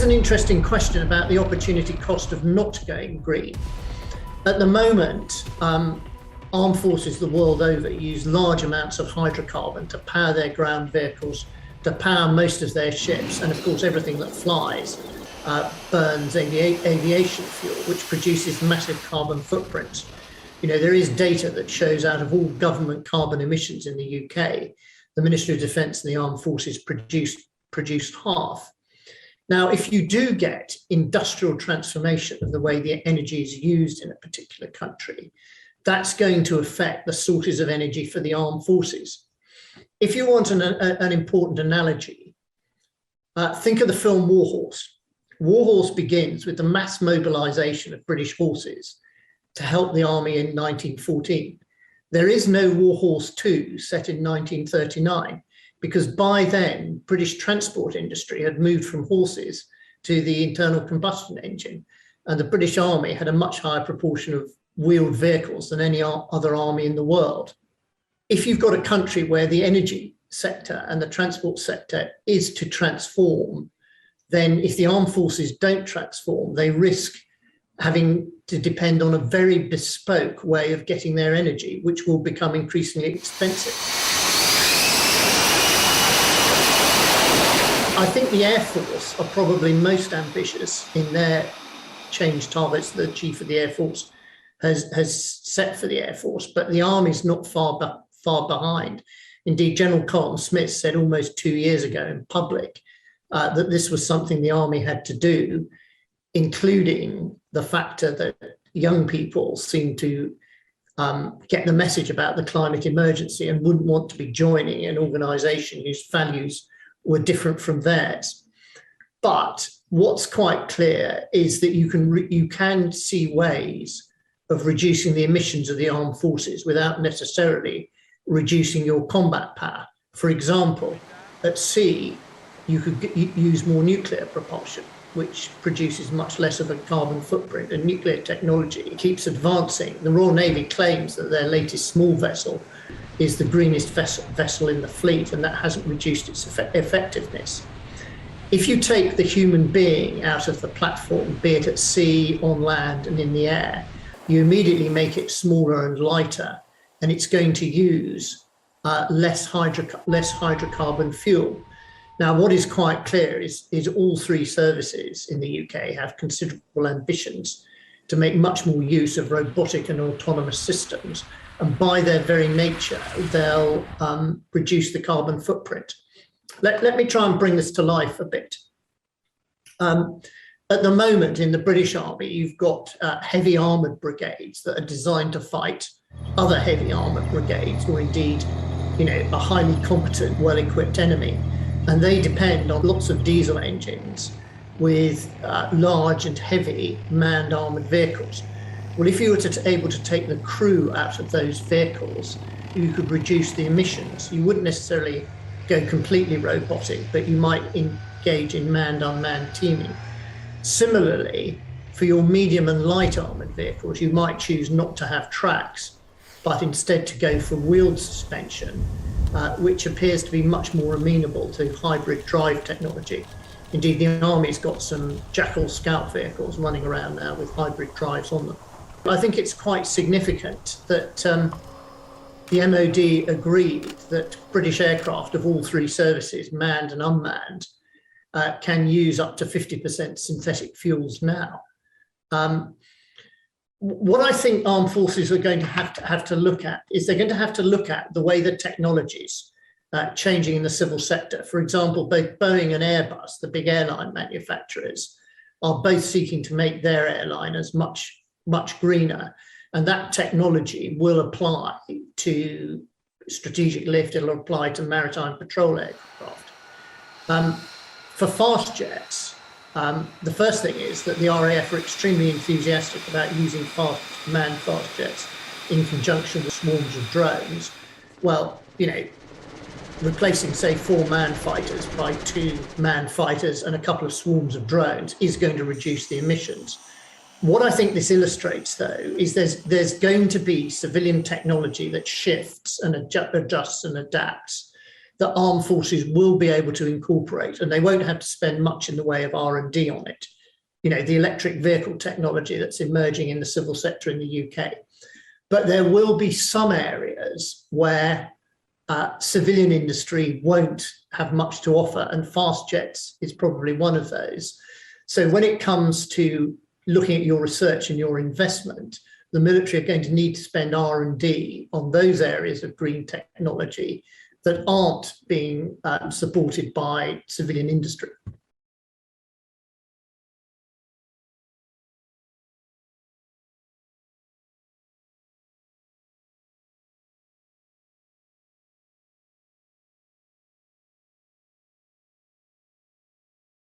an interesting question about the opportunity cost of not going green. At the moment, armed forces the world over use large amounts of hydrocarbon to power their ground vehicles, to power most of their ships, and of course everything that flies burns aviation fuel, which produces massive carbon footprints. You know, there is data that shows out of all government carbon emissions in the UK, the Ministry of Defence and the Armed Forces produced half. Now, if you do get industrial transformation of the way the energy is used in a particular country, that's going to affect the sources of energy for the armed forces. If you want an important analogy, think of the film War Horse. War Horse begins with the mass mobilization of British horses to help the army in 1914. There is no War Horse 2 set in 1939, because by then, British transport industry had moved from horses to the internal combustion engine, and the British Army had a much higher proportion of wheeled vehicles than any other army in the world. If you've got a country where the energy sector and the transport sector is to transform, then if the armed forces don't transform, they risk having to depend on a very bespoke way of getting their energy, which will become increasingly expensive. I think the Air Force are probably most ambitious in their change targets the Chief of the Air Force has set for the Air Force, but the Army's not far behind. Indeed, General Carlton Smith said almost 2 years ago in public that this was something the Army had to do, including the factor that young people seem to get the message about the climate emergency and wouldn't want to be joining an organisation whose values were different from theirs. But what's quite clear is that you can see ways of reducing the emissions of the armed forces without necessarily reducing your combat power. For example, at sea, you could use more nuclear propulsion, which produces much less of a carbon footprint, and nuclear technology keeps advancing. The Royal Navy claims that their latest small vessel is the greenest vessel in the fleet, and that hasn't reduced its effectiveness. If you take the human being out of the platform, be it at sea, on land, and in the air, you immediately make it smaller and lighter, and it's going to use less hydrocarbon fuel. Now, what is quite clear is all three services in the UK have considerable ambitions to make much more use of robotic and autonomous systems. And by their very nature, they'll reduce the carbon footprint. Let me try and bring this to life a bit. At the moment in the British Army, you've got heavy armoured brigades that are designed to fight other heavy armoured brigades, or indeed, a highly competent, well-equipped enemy. And they depend on lots of diesel engines with large and heavy manned armoured vehicles. Well, if you were able to take the crew out of those vehicles, you could reduce the emissions. You wouldn't necessarily go completely robotic, but you might engage in manned-unmanned teaming. Similarly, for your medium and light armoured vehicles, you might choose not to have tracks, but instead to go for wheeled suspension, which appears to be much more amenable to hybrid drive technology. Indeed, the Army's got some Jackal Scout vehicles running around now with hybrid drives on them. I think it's quite significant that the MOD agreed that British aircraft of all three services, manned and unmanned, can use up to 50% synthetic fuels now. What I think armed forces are going to have to look at is they're going to have to look at the way that technologies changing in the civil sector. For example, both Boeing and Airbus, the big airline manufacturers, are both seeking to make their airliners much greener. And that technology will apply to strategic lift, it'll apply to maritime patrol aircraft. For fast jets, the first thing is that the RAF are extremely enthusiastic about using manned fast jets in conjunction with swarms of drones. Well, replacing, say, 4 manned fighters by 2 manned fighters and a couple of swarms of drones is going to reduce the emissions. What I think this illustrates, though, is there's going to be civilian technology that shifts and adjusts and adapts that armed forces will be able to incorporate, and they won't have to spend much in the way of R&D on it. You know, the electric vehicle technology that's emerging in the civil sector in the UK. But there will be some areas where civilian industry won't have much to offer, and fast jets is probably one of those. So when it comes to looking at your research and your investment, the military are going to need to spend R&D on those areas of green technology that aren't being supported by civilian industry.